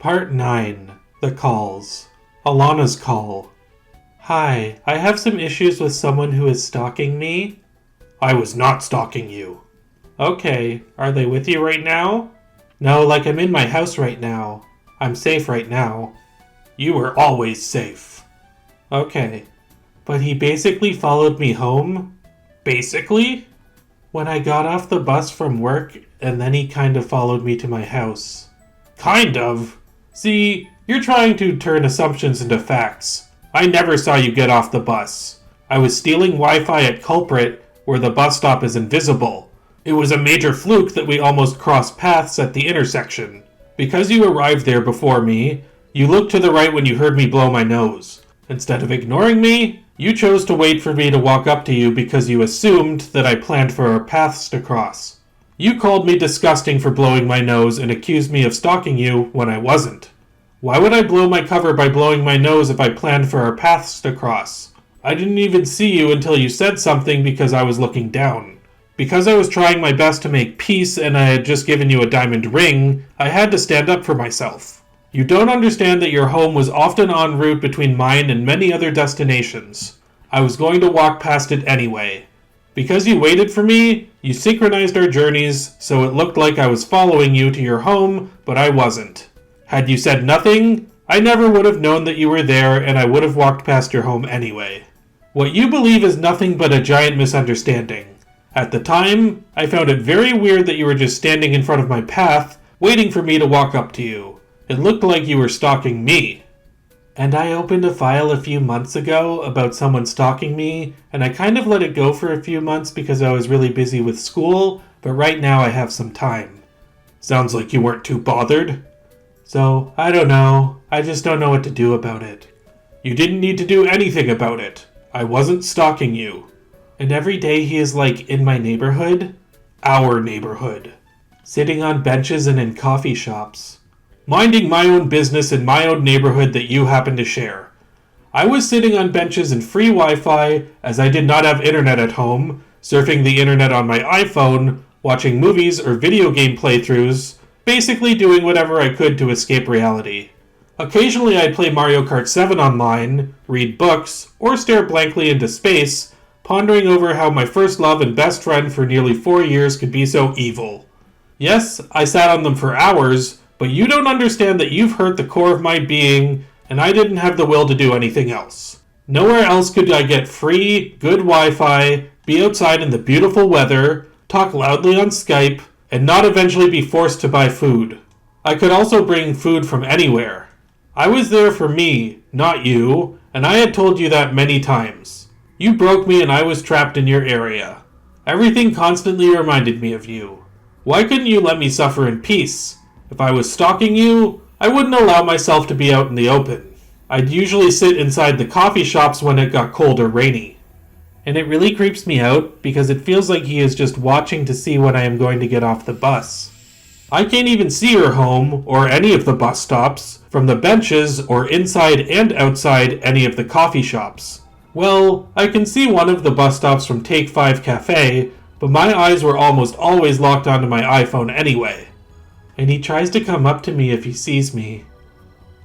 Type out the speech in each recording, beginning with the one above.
Part 9. The Calls. Alanna's Call. Hi, I have some issues with someone who is stalking me. I was not stalking you. Okay, are they with you right now? No, like I'm in my house right now. I'm safe right now. You were always safe. Okay, but he basically followed me home. Basically? When I got off the bus from work, and then he kind of followed me to my house. Kind of? See, you're trying to turn assumptions into facts. I never saw you get off the bus. I was stealing Wi-Fi at Culprit, where the bus stop is invisible. It was a major fluke that we almost crossed paths at the intersection. Because you arrived there before me, you looked to the right when you heard me blow my nose. Instead of ignoring me, you chose to wait for me to walk up to you because you assumed that I planned for our paths to cross. You called me disgusting for blowing my nose and accused me of stalking you when I wasn't. Why would I blow my cover by blowing my nose if I planned for our paths to cross? I didn't even see you until you said something because I was looking down. Because I was trying my best to make peace and I had just given you a diamond ring, I had to stand up for myself. You don't understand that your home was often en route between mine and many other destinations. I was going to walk past it anyway. Because you waited for me, you synchronized our journeys, so it looked like I was following you to your home, but I wasn't. Had you said nothing, I never would have known that you were there and I would have walked past your home anyway. What you believe is nothing but a giant misunderstanding. At the time, I found it very weird that you were just standing in front of my path, waiting for me to walk up to you. It looked like you were stalking me. And I opened a file a few months ago about someone stalking me, and I kind of let it go for a few months because I was really busy with school, but right now I have some time. Sounds like you weren't too bothered. So, I don't know. I just don't know what to do about it. You didn't need to do anything about it. I wasn't stalking you. And every day he is like in my neighborhood? Our neighborhood. Sitting on benches and in coffee shops. Minding my own business in my own neighborhood that you happen to share. I was sitting on benches in free Wi-Fi as I did not have internet at home, surfing the internet on my iPhone, watching movies or video game playthroughs, basically doing whatever I could to escape reality. Occasionally I'd play Mario Kart 7 online, read books, or stare blankly into space, pondering over how my first love and best friend for nearly 4 years could be so evil. Yes, I sat on them for hours, but you don't understand that you've hurt the core of my being, and I didn't have the will to do anything else. Nowhere else could I get free, good Wi-Fi, be outside in the beautiful weather, talk loudly on Skype, and not eventually be forced to buy food. I could also bring food from anywhere. I was there for me, not you, and I had told you that many times. You broke me and I was trapped in your area. Everything constantly reminded me of you. Why couldn't you let me suffer in peace? If I was stalking you, I wouldn't allow myself to be out in the open. I'd usually sit inside the coffee shops when it got cold or rainy. And it really creeps me out because it feels like he is just watching to see when I am going to get off the bus. I can't even see your home, or any of the bus stops, from the benches or inside and outside any of the coffee shops. Well, I can see one of the bus stops from Take 5 Cafe, but my eyes were almost always locked onto my iPhone anyway. And he tries to come up to me if he sees me.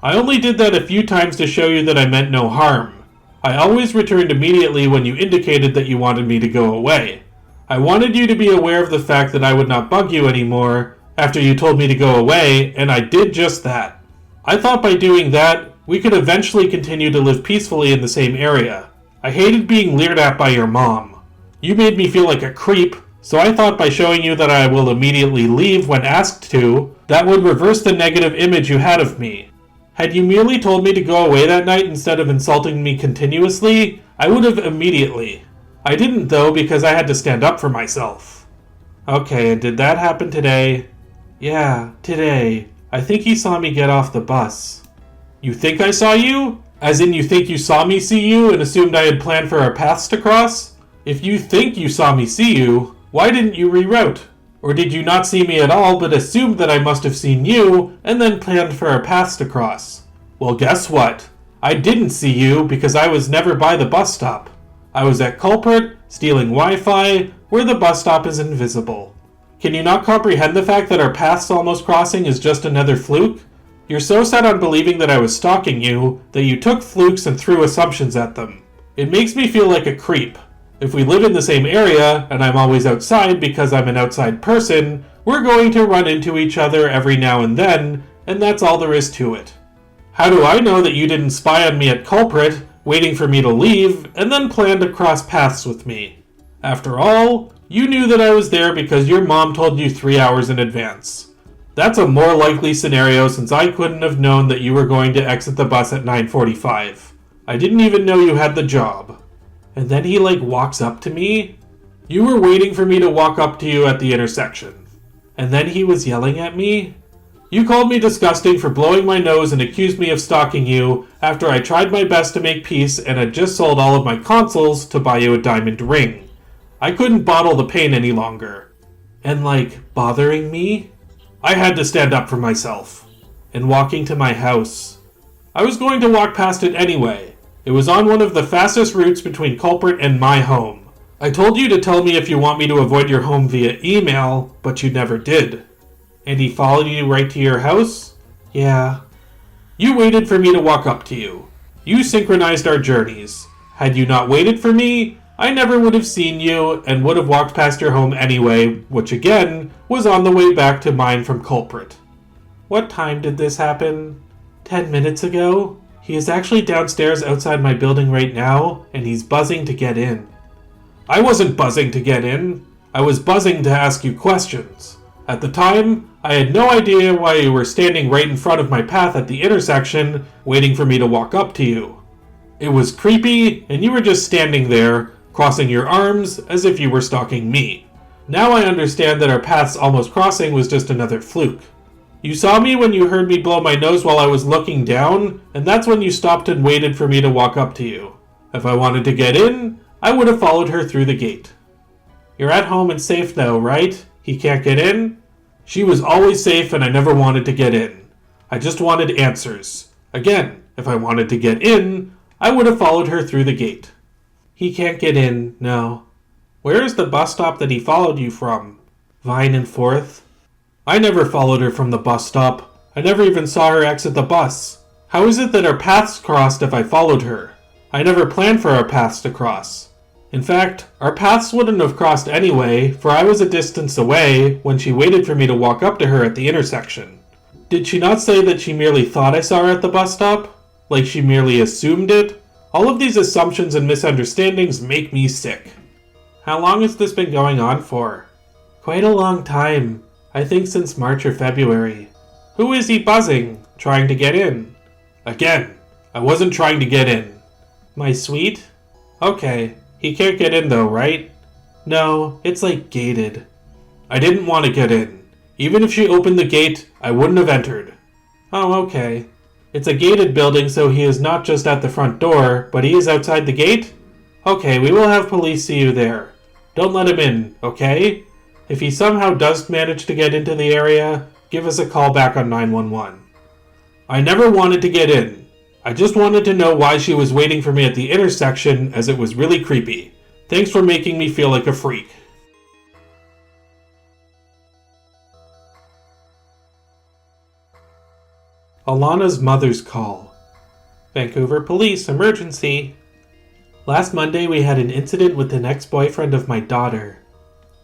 I only did that a few times to show you that I meant no harm. I always returned immediately when you indicated that you wanted me to go away. I wanted you to be aware of the fact that I would not bug you anymore after you told me to go away, and I did just that. I thought by doing that, we could eventually continue to live peacefully in the same area. I hated being leered at by your mom. You made me feel like a creep, so I thought by showing you that I will immediately leave when asked to, that would reverse the negative image you had of me. Had you merely told me to go away that night instead of insulting me continuously, I would have immediately. I didn't though because I had to stand up for myself. Okay, and did that happen today? Yeah, today. I think he saw me get off the bus. You think I saw you? As in you think you saw me see you and assumed I had planned for our paths to cross? If you think you saw me see you, why didn't you reroute? Or did you not see me at all but assumed that I must have seen you and then planned for our paths to cross? Well, guess what? I didn't see you because I was never by the bus stop. I was at Culprit, stealing Wi-Fi, where the bus stop is invisible. Can you not comprehend the fact that our paths almost crossing is just another fluke? You're so set on believing that I was stalking you that you took flukes and threw assumptions at them. It makes me feel like a creep. If we live in the same area, and I'm always outside because I'm an outside person, we're going to run into each other every now and then, and that's all there is to it. How do I know that you didn't spy on me at Culprit, waiting for me to leave, and then plan to cross paths with me? After all, you knew that I was there because your mom told you 3 hours in advance. That's a more likely scenario since I couldn't have known that you were going to exit the bus at 9:45. I didn't even know you had the job. And then he walks up to me? You were waiting for me to walk up to you at the intersection. And then he was yelling at me? You called me disgusting for blowing my nose and accused me of stalking you after I tried my best to make peace and had just sold all of my consoles to buy you a diamond ring. I couldn't bottle the pain any longer. And bothering me? I had to stand up for myself. And walking to my house. I was going to walk past it anyway. It was on one of the fastest routes between Culprit and my home. I told you to tell me if you want me to avoid your home via email, but you never did. And he followed you right to your house? Yeah. You waited for me to walk up to you. You synchronized our journeys. Had you not waited for me, I never would have seen you and would have walked past your home anyway, which again was on the way back to mine from Culprit. What time did this happen? 10 minutes ago? He is actually downstairs outside my building right now, and he's buzzing to get in. I wasn't buzzing to get in. I was buzzing to ask you questions. At the time, I had no idea why you were standing right in front of my path at the intersection, waiting for me to walk up to you. It was creepy, and you were just standing there, crossing your arms as if you were stalking me. Now I understand that our paths almost crossing was just another fluke. You saw me when you heard me blow my nose while I was looking down, and that's when you stopped and waited for me to walk up to you. If I wanted to get in, I would have followed her through the gate. You're at home and safe now, right? He can't get in? She was always safe and I never wanted to get in. I just wanted answers. Again, if I wanted to get in, I would have followed her through the gate. He can't get in, no. Where is the bus stop that he followed you from? Vine and 4th? I never followed her from the bus stop. I never even saw her exit the bus. How is it that our paths crossed if I followed her? I never planned for our paths to cross. In fact, our paths wouldn't have crossed anyway, for I was a distance away when she waited for me to walk up to her at the intersection. Did she not say that she merely thought I saw her at the bus stop? Like she merely assumed it? All of these assumptions and misunderstandings make me sick. How long has this been going on for? Quite a long time. I think since March or February. Who is he buzzing? Trying to get in? Again, I wasn't trying to get in. My suite? Okay, he can't get in though, right? No, it's gated. I didn't want to get in. Even if she opened the gate, I wouldn't have entered. Oh, okay. It's a gated building, so he is not just at the front door, but he is outside the gate? Okay, we will have police see you there. Don't let him in, okay? If he somehow does manage to get into the area, give us a call back on 911. I never wanted to get in. I just wanted to know why she was waiting for me at the intersection, as it was really creepy. Thanks for making me feel like a freak. Alanna's mother's call. Vancouver Police, emergency. Last Monday we had an incident with an ex-boyfriend of my daughter.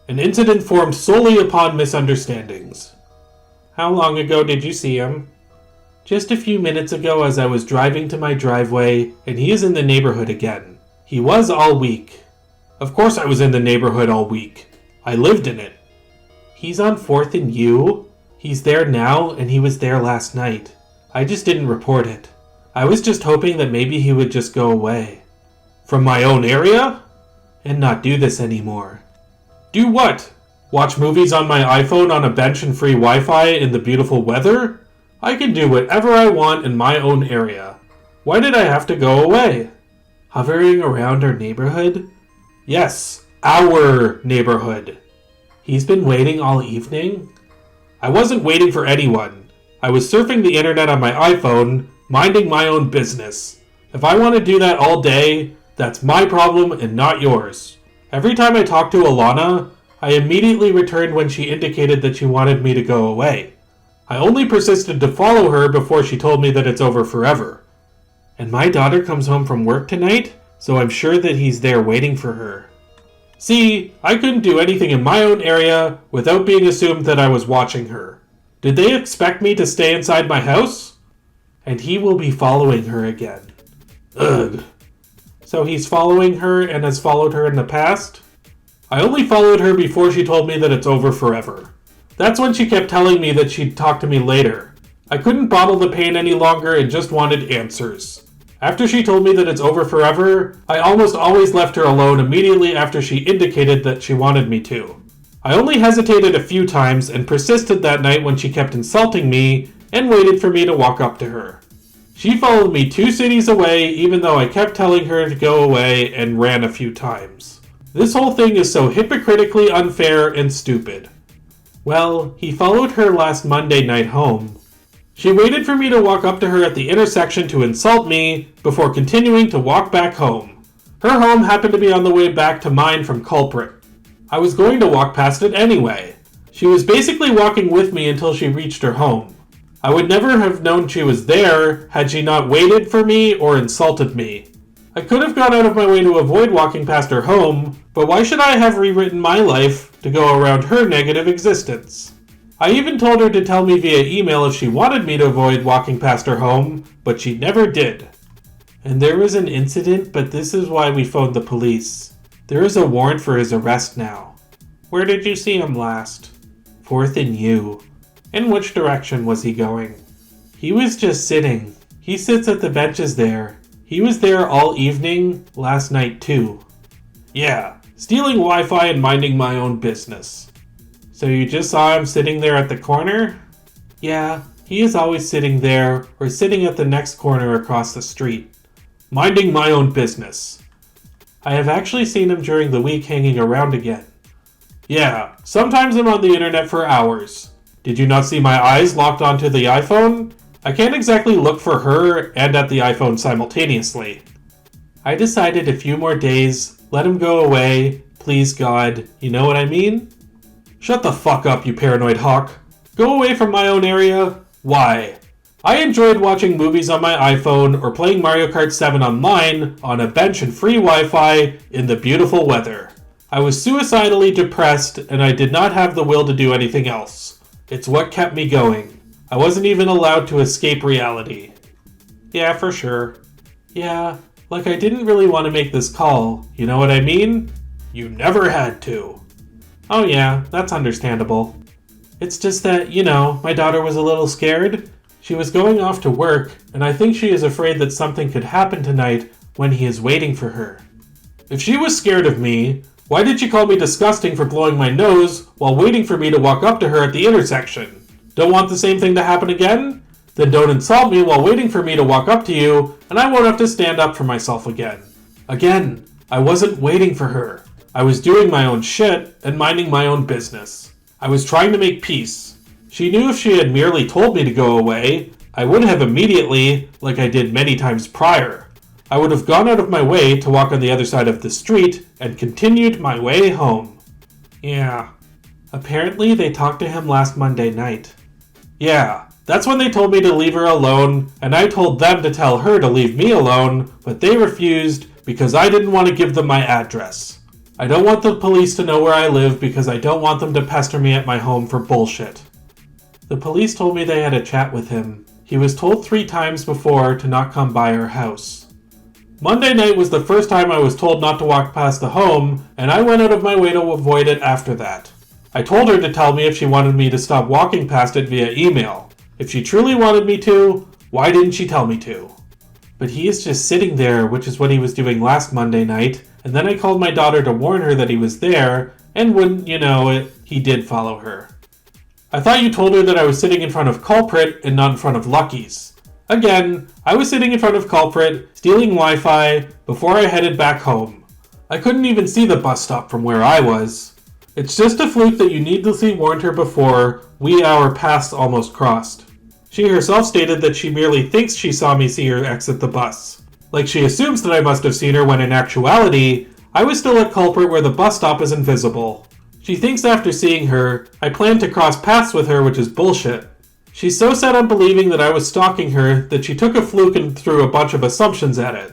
An incident formed solely upon misunderstandings. How long ago did you see him? Just a few minutes ago as I was driving to my driveway, and he is in the neighborhood again. He was all week. Of course I was in the neighborhood all week. I lived in it. He's on 4th and U? He's there now, and he was there last night. I just didn't report it. I was just hoping that maybe he would just go away. From my own area? And not do this anymore. Do what? Watch movies on my iPhone on a bench and free Wi-Fi in the beautiful weather? I can do whatever I want in my own area. Why did I have to go away? Hovering around our neighborhood? Yes, our neighborhood. He's been waiting all evening? I wasn't waiting for anyone. I was surfing the internet on my iPhone, minding my own business. If I want to do that all day, that's my problem and not yours. Every time I talked to Alanna, I immediately returned when she indicated that she wanted me to go away. I only persisted to follow her before she told me that it's over forever. And my daughter comes home from work tonight, so I'm sure that he's there waiting for her. See, I couldn't do anything in my own area without being assumed that I was watching her. Did they expect me to stay inside my house? And he will be following her again. Ugh. So he's following her and has followed her in the past? I only followed her before she told me that it's over forever. That's when she kept telling me that she'd talk to me later. I couldn't bottle the pain any longer and just wanted answers. After she told me that it's over forever, I almost always left her alone immediately after she indicated that she wanted me to. I only hesitated a few times and persisted that night when she kept insulting me and waited for me to walk up to her. She followed me 2 cities away even though I kept telling her to go away and ran a few times. This whole thing is so hypocritically unfair and stupid. Well, he followed her last Monday night home. She waited for me to walk up to her at the intersection to insult me before continuing to walk back home. Her home happened to be on the way back to mine from Culprit. I was going to walk past it anyway. She was basically walking with me until she reached her home. I would never have known she was there had she not waited for me or insulted me. I could have gone out of my way to avoid walking past her home, but why should I have rewritten my life to go around her negative existence? I even told her to tell me via email if she wanted me to avoid walking past her home, but she never did. And there was an incident, but this is why we phoned the police. There is a warrant for his arrest now. Where did you see him last? 4th and U. In which direction was he going? He was just sitting. He sits at the benches there. He was there all evening, last night too. Yeah, stealing Wi-Fi and minding my own business. So you just saw him sitting there at the corner? Yeah, he is always sitting there, or sitting at the next corner across the street. Minding my own business. I have actually seen him during the week hanging around again. Yeah, sometimes I'm on the internet for hours. Did you not see my eyes locked onto the iPhone? I can't exactly look for her and at the iPhone simultaneously. I decided a few more days, let him go away, please God, you know what I mean? Shut the fuck up, you paranoid hawk. Go away from my own area? Why? I enjoyed watching movies on my iPhone or playing Mario Kart 7 online on a bench and free Wi-Fi in the beautiful weather. I was suicidally depressed and I did not have the will to do anything else. It's what kept me going. I wasn't even allowed to escape reality. Yeah, for sure. Yeah, like I didn't really want to make this call, you know what I mean? You never had to. Oh yeah, that's understandable. It's just that, you know, my daughter was a little scared. She was going off to work, and I think she is afraid that something could happen tonight when he is waiting for her. If she was scared of me, why did she call me disgusting for blowing my nose while waiting for me to walk up to her at the intersection? Don't want the same thing to happen again? Then don't insult me while waiting for me to walk up to you, and I won't have to stand up for myself again. Again, I wasn't waiting for her. I was doing my own shit and minding my own business. I was trying to make peace. She knew if she had merely told me to go away, I would have immediately, like I did many times prior. I would have gone out of my way to walk on the other side of the street and continued my way home. Yeah. Apparently they talked to him last Monday night. Yeah, that's when they told me to leave her alone, and I told them to tell her to leave me alone, but they refused because I didn't want to give them my address. I don't want the police to know where I live because I don't want them to pester me at my home for bullshit. The police told me they had a chat with him. He was told 3 times before to not come by her house. Monday night was the first time I was told not to walk past the home, and I went out of my way to avoid it after that. I told her to tell me if she wanted me to stop walking past it via email. If she truly wanted me to, why didn't she tell me to? But he is just sitting there, which is what he was doing last Monday night, and then I called my daughter to warn her that he was there, and wouldn't you know it, he did follow her. I thought you told her that I was sitting in front of Culprit and not in front of Lucky's. Again, I was sitting in front of Culprit, stealing Wi-Fi, before I headed back home. I couldn't even see the bus stop from where I was. It's just a fluke that you needlessly warned her before our paths almost crossed. She herself stated that she merely thinks she saw me see her exit the bus. Like she assumes that I must have seen her when in actuality, I was still at Culprit where the bus stop is invisible. She thinks after seeing her, I planned to cross paths with her, which is bullshit. She's so set on believing that I was stalking her that she took a fluke and threw a bunch of assumptions at it.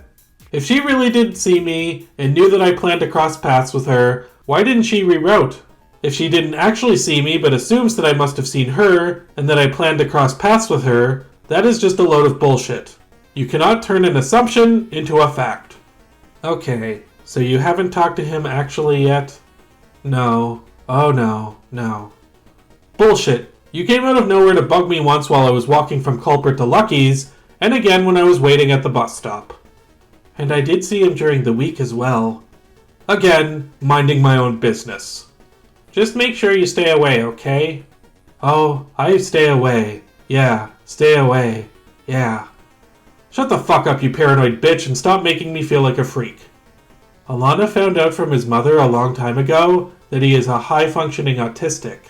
If she really did see me and knew that I planned to cross paths with her, why didn't she reroute? If she didn't actually see me but assumes that I must have seen her and that I planned to cross paths with her, that is just a load of bullshit. You cannot turn an assumption into a fact. Okay, so you haven't talked to him actually yet? No. Oh no. Bullshit. You came out of nowhere to bug me once while I was walking from Culprit to Lucky's, and again when I was waiting at the bus stop. And I did see him during the week as well. Again, minding my own business. Just make sure you stay away, okay? Oh, I stay away. Yeah, stay away. Yeah. Shut the fuck up, you paranoid bitch, and stop making me feel like a freak. Alanna found out from his mother a long time ago that he is a high-functioning autistic.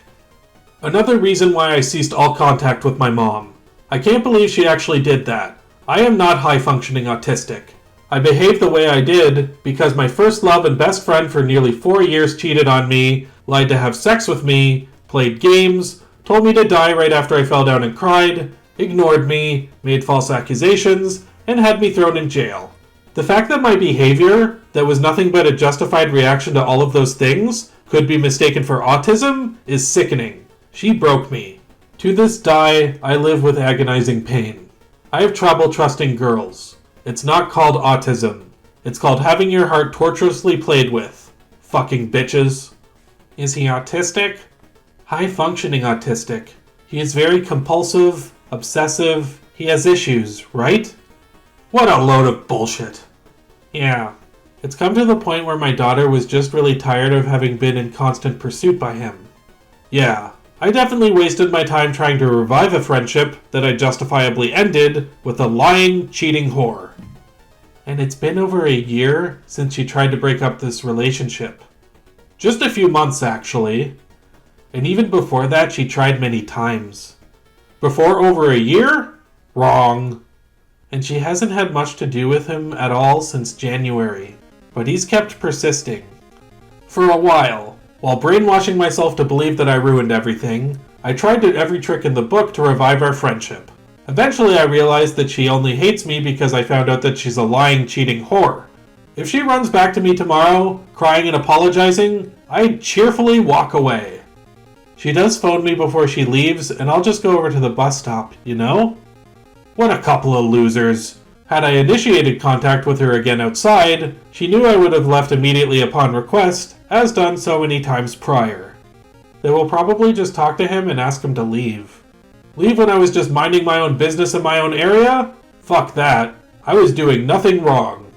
Another reason why I ceased all contact with my mom. I can't believe she actually did that. I am not high-functioning autistic. I behaved the way I did because my first love and best friend for nearly 4 years cheated on me, lied to have sex with me, played games, told me to die right after I fell down and cried, ignored me, made false accusations, and had me thrown in jail. The fact that my behavior, that was nothing but a justified reaction to all of those things, could be mistaken for autism is sickening. She broke me. To this day, I live with agonizing pain. I have trouble trusting girls. It's not called autism. It's called having your heart torturously played with. Fucking bitches. Is he autistic? High-functioning autistic. He is very compulsive, obsessive. He has issues, right? What a load of bullshit. Yeah. It's come to the point where my daughter was just really tired of having been in constant pursuit by him. Yeah. I definitely wasted my time trying to revive a friendship that I justifiably ended with a lying, cheating whore. And it's been over a year since she tried to break up this relationship. Just a few months, actually. And even before that, she tried many times. Before over a year? Wrong. And she hasn't had much to do with him at all since January. But he's kept persisting. For a while brainwashing myself to believe that I ruined everything, I tried every trick in the book to revive our friendship. Eventually I realized that she only hates me because I found out that she's a lying, cheating whore. If she runs back to me tomorrow, crying and apologizing, I'd cheerfully walk away. She does phone me before she leaves, and I'll just go over to the bus stop, you know? What a couple of losers. Had I initiated contact with her again outside, she knew I would have left immediately upon request, as done so many times prior. They will probably just talk to him and ask him to leave. Leave when I was just minding my own business in my own area? Fuck that. I was doing nothing wrong.